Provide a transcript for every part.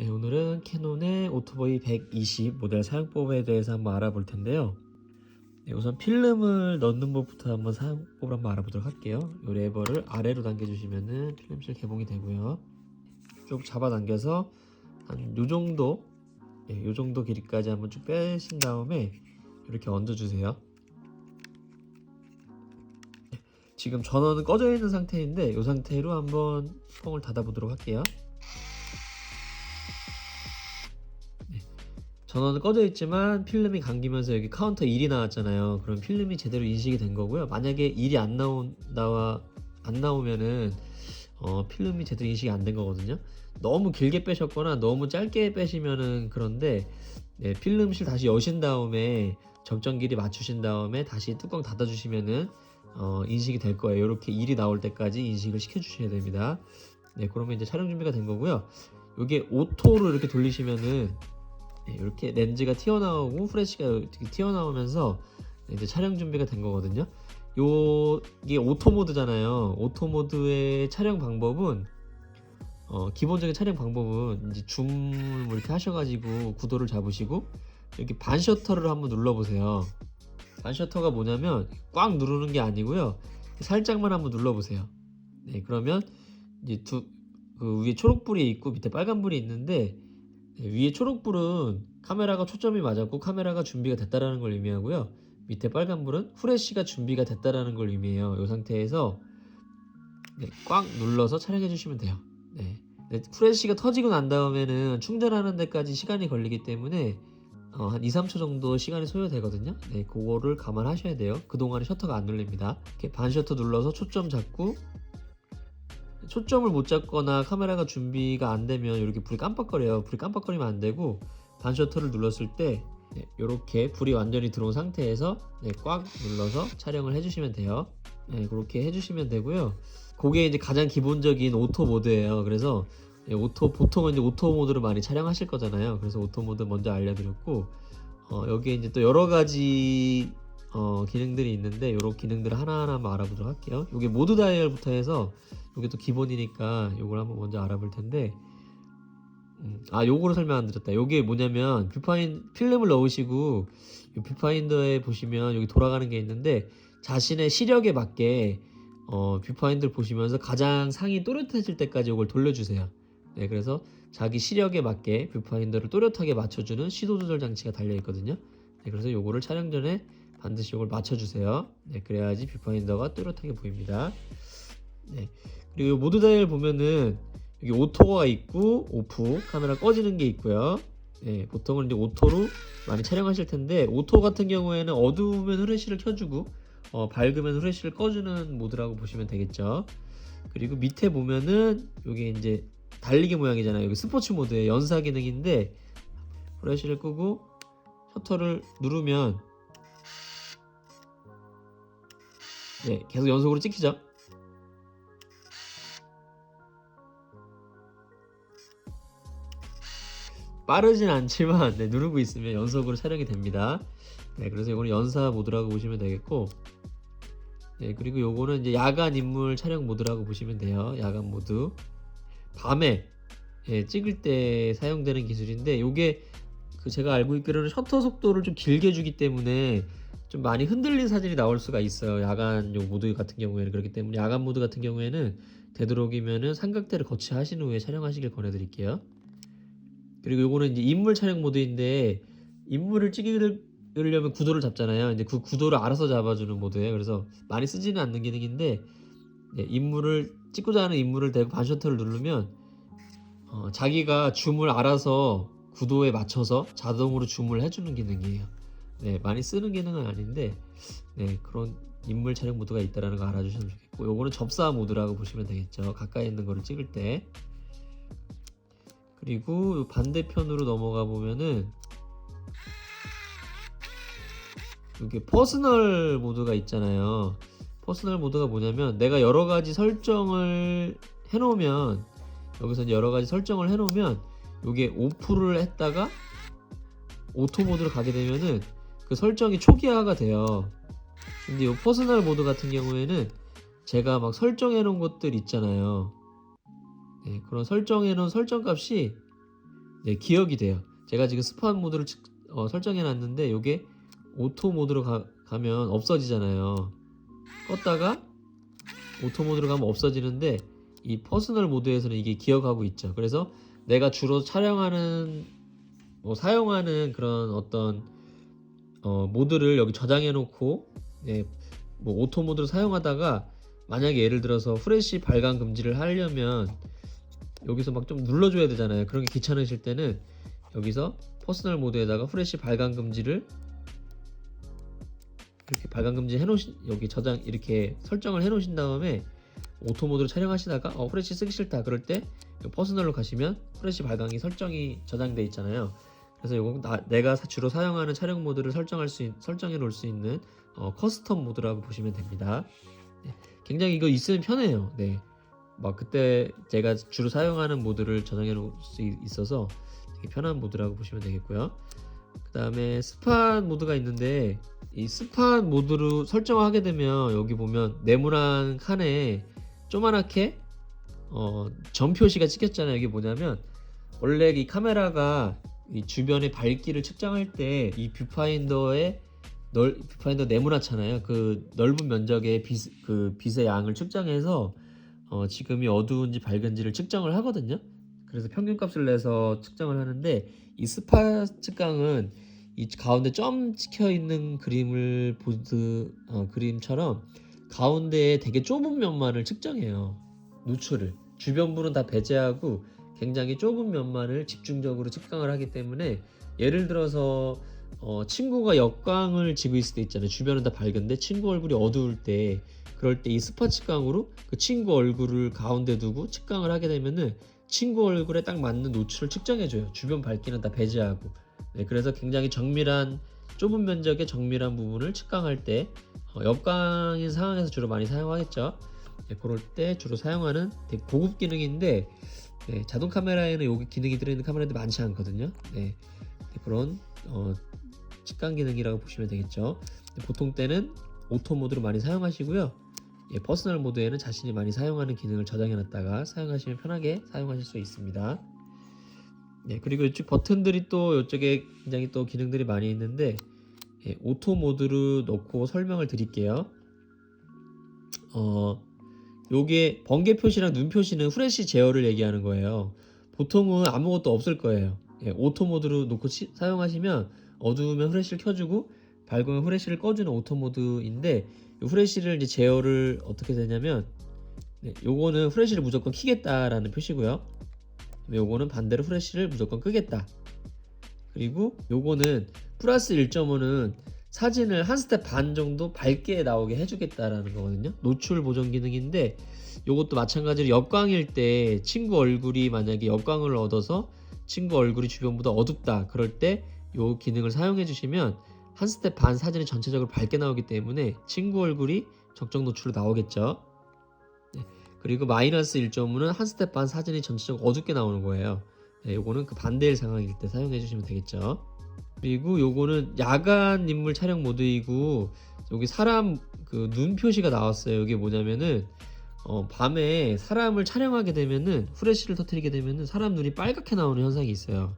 네, 오늘은 캐논의 오토보이 120 모델 사용법에 대해서 한번 알아볼 텐데요. 네, 우선 필름을 넣는 법부터 한번 사용법을 한번 알아보도록 할게요. 이 레버를 아래로 당겨주시면은 필름실 개봉이 되고요. 쭉 잡아당겨서 한 요정도 요정도 길이까지 한번 쭉 빼신 다음에 이렇게 얹어주세요. 지금 전원은 꺼져 있는 상태인데 이 상태로 한번 뚜껑을 닫아 보도록 할게요. 전원은 꺼져 있지만 필름이 감기면서 여기 카운터 1이 나왔잖아요. 그럼 필름이 제대로 인식이 된 거고요. 만약에 1이 안 나오면은 필름이 제대로 인식이 안 된 거거든요. 너무 길게 빼셨거나 너무 짧게 빼시면은 그런데 필름실 다시 여신 다음에 적정 길이 맞추신 다음에 다시 뚜껑 닫아 주시면은 인식이 될 거예요. 이렇게 1이 나올 때까지 인식을 시켜 주셔야 됩니다. 네, 그러면 이제 촬영 준비가 된 거고요. 이게 오토로 이렇게 돌리시면은 이렇게 렌즈가 튀어나오고 프레쉬가 이렇게 튀어나오면서 이제 촬영 준비가 된 거거든요. 이게 오토 모드잖아요. 오토 모드의 촬영 방법은 기본적인 촬영 방법은 이제 줌을 이렇게 하셔가지고 구도를 잡으시고 여기 반 셔터를 한번 눌러보세요. 반 셔터가 뭐냐면 꽉 누르는 게 아니고요. 살짝만 한번 눌러보세요. 네, 그러면 이제 그 위에 초록불이 있고 밑에 빨간불이 있는데 위에 초록불은 카메라가 초점이 맞았고 카메라가 준비가 됐다라는 걸 의미하고요. 밑에 빨간불은 후레쉬가 준비가 됐다라는 걸 의미해요. 이 상태에서 꽉 눌러서 촬영해 주시면 돼요. 후레쉬가 터지고 난 다음에는 충전하는 데까지 시간이 걸리기 때문에 한 2-3초 정도 시간이 소요되거든요. 그거를 감안하셔야 돼요. 그동안에 셔터가 안 눌립니다. 이렇게 반 셔터 눌러서 초점 잡고 초점을 못 잡거나 카메라가 준비가 안 되면 이렇게 불이 깜빡거려요. 불이 깜빡거리면 안 되고 반 셔터를 눌렀을 때 이렇게 불이 완전히 들어온 상태에서 꽉 눌러서 촬영을 해주시면 돼요. 그렇게 해주시면 되고요. 그게 이제 가장 기본적인 오토 모드예요. 그래서 보통은 이제 오토 모드로 많이 촬영하실 거잖아요. 그래서 오토 모드 먼저 알려드렸고 여기에 이제 또 여러 가지 기능들이 있는데 이런 기능들을 하나하나 한번 알아보도록 할게요. 이게 모드 다이얼부터 해서 이게 또 기본이니까 이걸 한번 먼저 알아볼 텐데 요거를 설명 안 드렸다. 이게 뭐냐면 필름을 넣으시고 이 뷰파인더에 보시면 여기 돌아가는 게 있는데 자신의 시력에 맞게 뷰파인더를 보시면서 가장 상이 또렷해질 때까지 이걸 돌려주세요. 그래서 자기 시력에 맞게 뷰파인더를 또렷하게 맞춰주는 시도 조절 장치가 달려 있거든요. 그래서 요거를 촬영 전에 반드시 이걸 맞춰주세요. 그래야지 뷰파인더가 또렷하게 보입니다. 그리고 모드 다이얼 보면은 여기 오토가 있고 오프 카메라 꺼지는 게 있고요. 보통은 이제 오토로 많이 촬영하실 텐데 오토 같은 경우에는 어두우면 후레쉬를 켜주고 밝으면 후레쉬를 꺼주는 모드라고 보시면 되겠죠. 그리고 밑에 보면은 여기 이제 달리기 모양이잖아요. 여기 스포츠 모드의 연사 기능인데 후레쉬를 끄고 셔터를 누르면 계속 연속으로 찍히죠. 빠르진 않지만 누르고 있으면 연속으로 촬영이 됩니다. 그래서 이거는 연사 모드라고 보시면 되겠고 그리고 요거는 이제 야간 인물 촬영 모드라고 보시면 돼요. 야간 모드 밤에 찍을 때 사용되는 기술인데 요게 제가 알고 있기로는 셔터 속도를 좀 길게 주기 때문에 좀 많이 흔들린 사진이 나올 수가 있어요. 야간 요 모드 같은 경우에는. 그렇기 때문에 야간 모드 같은 경우에는 되도록이면은 삼각대를 거치하신 후에 촬영하시길 권해드릴게요. 그리고 요거는 이제 인물 촬영 모드인데 인물을 찍으려면 구도를 잡잖아요. 이제 그 구도를 알아서 잡아주는 모드예요. 그래서 많이 쓰지는 않는 기능인데 인물을 찍고자 하는 인물을 대고 반 셔터를 누르면 자기가 줌을 알아서 구도에 맞춰서 자동으로 줌을 해주는 기능이에요. 많이 쓰는 기능은 아닌데 그런 인물 촬영 모드가 있다는 거 알아주시면 좋겠고 요거는 접사 모드라고 보시면 되겠죠. 가까이 있는 거를 찍을 때. 그리고 반대편으로 넘어가 보면은 여기 퍼스널 모드가 있잖아요. 퍼스널 모드가 뭐냐면 내가 여러 가지 설정을 해놓으면 여기서 이제 여러 가지 설정을 해놓으면 이게 오프를 했다가 오토 모드로 가게 되면은 그 설정이 초기화가 돼요. 근데 이 퍼스널 모드 같은 경우에는 제가 막 설정해 놓은 것들 있잖아요. 그런 설정해 놓은 설정 값이 네, 기억이 돼요. 제가 지금 스팟 모드를 설정해 놨는데 요게 오토 모드로 가면 없어지잖아요. 껐다가 오토 모드로 가면 없어지는데 이 퍼스널 모드에서는 이게 기억하고 있죠. 그래서 내가 주로 촬영하는 사용하는 그런 어떤 모드를 여기 저장해 놓고 예, 뭐 오토 모드를 사용하다가 만약에 예를 들어서 후레쉬 발광 금지를 하려면 여기서 막 좀 눌러줘야 되잖아요. 그런 게 귀찮으실 때는 여기서 퍼스널 모드에다가 후레쉬 발광 금지를 이렇게 발광 금지 해놓으신 여기 저장 이렇게 설정을 해놓으신 다음에 오토 모드로 촬영하시다가 후레쉬 쓰기 싫다 그럴 때 퍼스널로 가시면 후레쉬 발광이 설정이 저장돼 있잖아요. 그래서 이거 내가 주로 사용하는 촬영 모드를 설정해 놓을 수 있는 커스텀 모드라고 보시면 됩니다. 네, 굉장히 이거 있으면 편해요. 네, 막 그때 제가 주로 사용하는 모드를 저장해 놓을 수 있어서 되게 편한 모드라고 보시면 되겠고요. 그 다음에 스팟 모드가 있는데 이 스팟 모드로 설정하게 되면 여기 보면 네모난 칸에 조그맣게 점 표시가 찍혔잖아요. 이게 뭐냐면 원래 이 카메라가 이 주변의 밝기를 측정할 때 이 뷰파인더 네모나잖아요. 그 넓은 면적의 빛의 양을 측정해서 지금이 어두운지 밝은지를 측정을 하거든요. 그래서 평균값을 내서 측정을 하는데 이 스팟 측강은 이 가운데 점 찍혀 있는 그림을 그림처럼 가운데에 되게 좁은 면만을 측정해요. 노출을 주변부는 다 배제하고 굉장히 좁은 면만을 집중적으로 측강을 하기 때문에 예를 들어서 친구가 역광을 지고 있을 때 있잖아요. 주변은 다 밝은데 친구 얼굴이 어두울 때 그럴 때 이 스팟 측강으로 그 친구 얼굴을 가운데 두고 측강을 하게 되면은 친구 얼굴에 딱 맞는 노출을 측정해줘요. 주변 밝기는 다 배제하고. 네, 그래서 굉장히 좁은 면적의 정밀한 부분을 측강할 때 역광인 상황에서 주로 많이 사용하겠죠. 네, 그럴 때 주로 사용하는 되게 고급 기능인데 네, 자동 카메라에는 여기 기능이 들어있는 카메라들이 많지 않거든요. 네, 그런 측강 기능이라고 보시면 되겠죠. 보통 때는 오토 모드로 많이 사용하시고요. 예, 퍼스널 모드에는 자신이 많이 사용하는 기능을 저장해 놨다가 사용하시면 편하게 사용하실 수 있습니다. 네, 그리고 이쪽 버튼들이 또 이쪽에 굉장히 또 기능들이 많이 있는데 예, 오토 모드로 넣고 설명을 드릴게요. 요게 번개 표시랑 눈 표시는 후레쉬 제어를 얘기하는 거예요. 보통은 아무것도 없을 거예요. 예, 오토 모드로 놓고 사용하시면 어두우면 후레쉬를 켜주고 밝으면 후레쉬를 꺼주는 오토 모드인데 후레쉬를 이제 제어를 어떻게 되냐면 네, 요거는 후레쉬를 무조건 켜겠다라는 표시고요. 요거는 반대로 후레쉬를 무조건 끄겠다. 그리고 요거는 플러스 1.5는 사진을 한 스텝 반 정도 밝게 나오게 해주겠다라는 거거든요. 노출 보정 기능인데 요것도 마찬가지로 역광일 때 친구 얼굴이 만약에 역광을 얻어서 친구 얼굴이 주변보다 어둡다 그럴 때 요 기능을 사용해 주시면 한 스텝 반 사진이 전체적으로 밝게 나오기 때문에 친구 얼굴이 적정 노출로 나오겠죠. 네. 그리고 마이너스 1.5는 한 스텝 반 사진이 전체적으로 어둡게 나오는 거예요. 네, 요거는 그 반대의 상황일 때 사용해 주시면 되겠죠. 그리고 요거는 야간 인물 촬영 모드이고 여기 사람 그 눈 표시가 나왔어요. 이게 뭐냐면은 밤에 사람을 촬영하게 되면은 후레쉬를 터뜨리게 되면은 사람 눈이 빨갛게 나오는 현상이 있어요.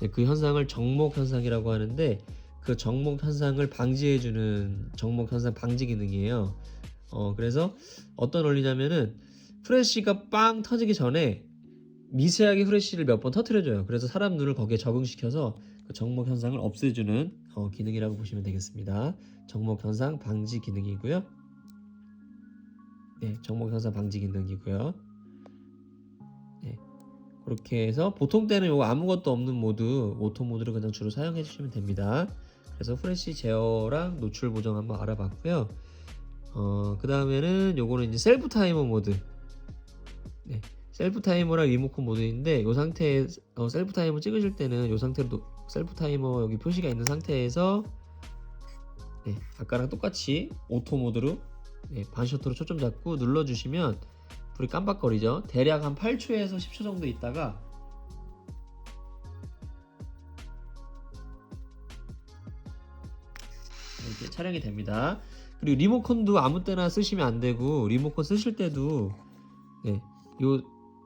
네, 그 현상을 정목 현상이라고 하는데 그 정목 현상을 방지해주는 정목 현상 방지 기능이에요. 그래서 어떤 원리냐면은 후레쉬가 빵 터지기 전에 미세하게 후레쉬를 몇 번 터뜨려줘요. 그래서 사람 눈을 거기에 적응시켜서 그 정목 현상을 없애주는 기능이라고 보시면 되겠습니다. 정목 현상 방지 기능이고요. 네, 정목 현상 방지 기능이고요. 네, 그렇게 해서 보통 때는 이거 아무것도 없는 모드, 오토 모드를 그냥 주로 사용해 주시면 됩니다. 그래서 후레쉬 제어랑 노출 보정 한번 알아봤고요. 그 다음에는 요거는 이제 셀프 타이머 모드. 네, 셀프 타이머랑 리모컨 모드인데 이 상태에 셀프 타이머 찍으실 때는 이 상태로 셀프 타이머 여기 표시가 있는 상태에서 네, 아까랑 똑같이 오토 모드로 네, 반셔터로 초점 잡고 눌러주시면 불이 깜빡거리죠. 대략 한 8초에서 10초 정도 있다가 이렇게 촬영이 됩니다. 그리고 리모컨도 아무 때나 쓰시면 안 되고 리모컨 쓰실 때도 네, 요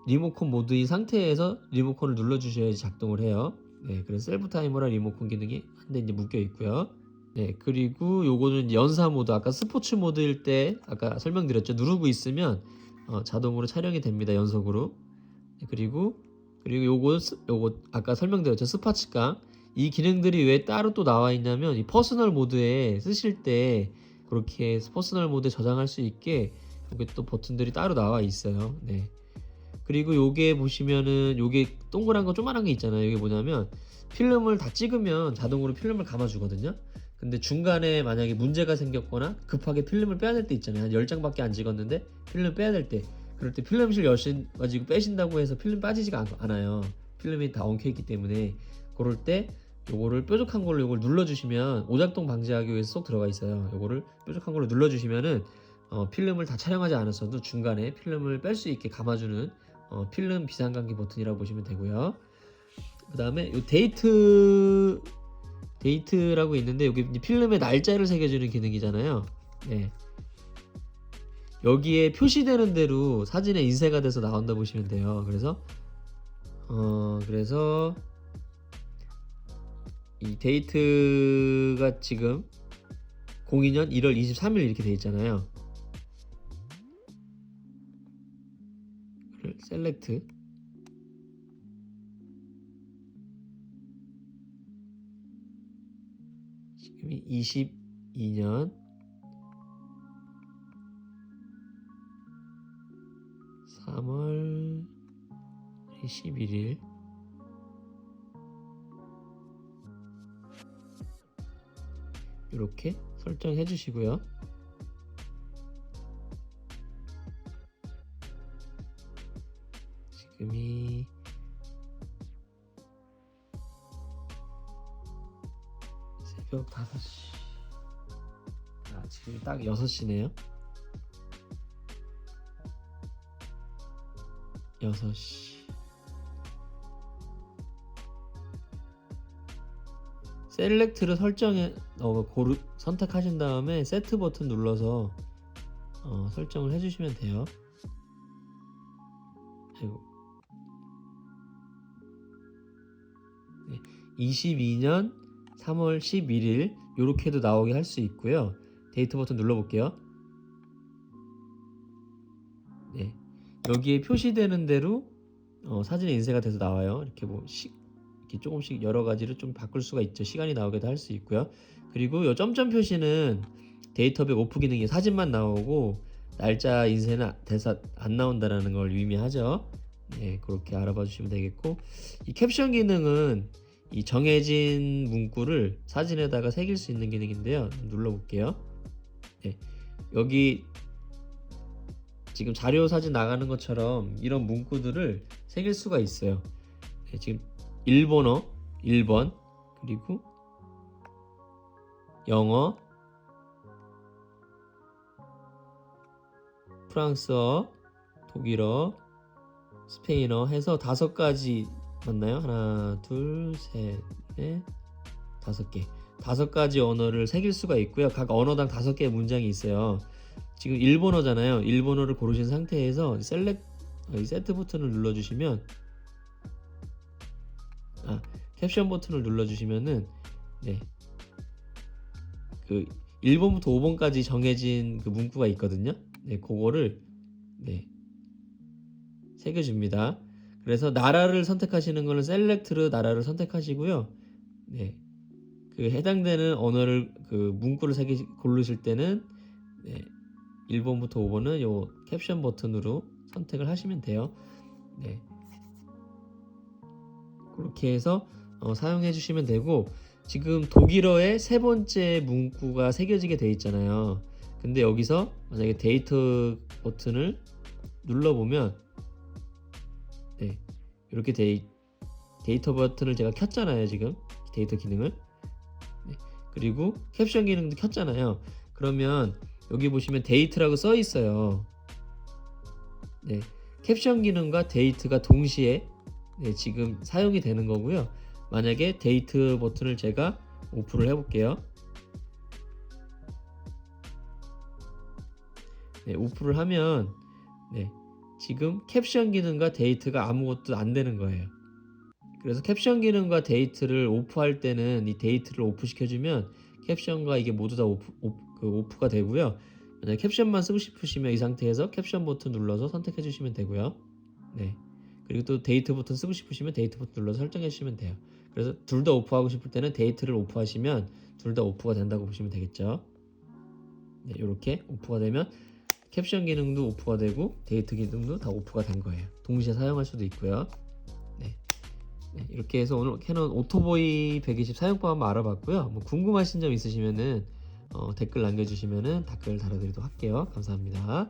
리모컨 모드인 상태에서 리모컨을 눌러주셔야지 작동을 해요. 네, 그래서 셀프 타이머랑 리모컨 기능이 한 대 이제 묶여 있고요. 네, 그리고 요거는 연사 모드, 아까 스포츠 모드일 때 아까 설명드렸죠. 누르고 있으면 자동으로 촬영이 됩니다. 연속으로. 네, 그리고 요거 아까 설명드렸죠. 스파츠깡. 이 기능들이 왜 따로 또 나와 있냐면 이 퍼스널 모드에 쓰실 때 그렇게 퍼스널 모드에 저장할 수 있게 요게 또 버튼들이 따로 나와 있어요. 네. 그리고 요게 보시면은 요게 동그란 거 조그만한 게 있잖아요. 이게 뭐냐면 필름을 다 찍으면 자동으로 필름을 감아주거든요. 근데 중간에 만약에 문제가 생겼거나 급하게 필름을 빼야 될 때 있잖아요. 한 10장밖에 안 찍었는데 필름 빼야 될 때, 그럴 때 필름실 여신 가지고 빼신다고 해서 필름 빠지지가 않아요. 필름이 다 엉켜있기 때문에. 그럴 때 요거를 뾰족한 걸로 요걸 눌러주시면, 오작동 방지하기 위해서 쏙 들어가 있어요. 요거를 뾰족한 걸로 눌러주시면은 필름을 다 촬영하지 않았어도 중간에 필름을 뺄 수 있게 감아주는 필름 비상감기 버튼이라고 보시면 되고요. 그 다음에 요 데이트라고 있는데 여기 필름에 날짜를 새겨주는 기능이잖아요. 네. 여기에 표시되는 대로 사진에 인쇄가 돼서 나온다 보시면 돼요. 그래서 이 데이트가 지금 02년 1월 23일 이렇게 돼 있잖아요. 셀렉트. 지금이 22년 3월 11일. 이렇게 설정해 주시고요. 지금이 새벽 5시. 지금 딱 6시네요. 6시. 셀렉트를 선택하신 다음에 세트 버튼 눌러서 설정을 해주시면 돼요. 네, 22년 3월 11일 이렇게도 나오게 할 수 있고요. 데이트 버튼 눌러볼게요. 네, 여기에 표시되는 대로 사진에 인쇄가 돼서 나와요. 이렇게 이렇게 조금씩 여러 가지를 좀 바꿀 수가 있죠. 시간이 나오게도 할 수 있고요. 그리고 이 점점 표시는 데이터백 오프 기능이 사진만 나오고 날짜 인쇄는 돼서 안 나온다라는 걸 의미하죠. 네, 그렇게 알아봐 주시면 되겠고, 이 캡션 기능은 이 정해진 문구를 사진에다가 새길 수 있는 기능인데요. 눌러볼게요. 네, 여기 지금 자료 사진 나가는 것처럼 이런 문구들을 새길 수가 있어요. 네, 지금 일본어 1번, 그리고 영어, 프랑스어, 독일어, 스페인어 해서 5가지 맞나요? 하나, 둘, 셋, 넷, 5개. 5가지 언어를 새길 수가 있고요. 각 언어당 5개의 문장이 있어요. 지금 일본어잖아요. 일본어를 고르신 상태에서 세트 버튼을 눌러주시면, 캡션 버튼을 눌러주시면은, 네, 그 1번부터 5번까지 정해진 그 문구가 있거든요. 네, 그거를 새겨줍니다. 그래서 나라를 선택하시는 거는 셀렉트로 나라를 선택하시고요. 네, 그 해당되는 언어를 그 문구를 고르실 때는 1번부터 5번은 요 캡션 버튼으로 선택을 하시면 돼요. 네, 그렇게 해서 사용해 주시면 되고, 지금 독일어의 3번째 문구가 새겨지게 돼 있잖아요. 근데 여기서 만약에 데이터 버튼을 눌러보면 이렇게 데이터 버튼을 제가 켰잖아요. 지금 데이터 기능을. 그리고 캡션 기능도 켰잖아요. 그러면 여기 보시면 데이트라고 써 있어요. 캡션 기능과 데이트가 동시에 지금 사용이 되는 거고요. 만약에 데이트 버튼을 제가 오프를 해볼게요. 오프를 하면 지금 캡션 기능과 데이트가 아무것도 안 되는 거예요. 그래서 캡션 기능과 데이트를 오프할 때는 이 데이트를 오프 시켜주면 캡션과 이게 모두 다 오프가 되고요. 만약에 캡션만 쓰고 싶으시면 이 상태에서 캡션 버튼 눌러서 선택해 주시면 되고요. 네. 그리고 또 데이트 버튼 쓰고 싶으시면 데이트 버튼 눌러서 설정해 주시면 돼요. 그래서 둘 다 오프하고 싶을 때는 데이트를 오프하시면 둘 다 오프가 된다고 보시면 되겠죠. 네, 이렇게 오프가 되면 캡션 기능도 오프가 되고 데이트 기능도 다 오프가 된 거예요. 동시에 사용할 수도 있고요. 네. 네, 이렇게 해서 오늘 캐논 오토보이 120 사용법 한번 알아봤고요. 뭐 궁금하신 점 있으시면은 댓글 남겨주시면은 댓글 달아드리도록 할게요. 감사합니다.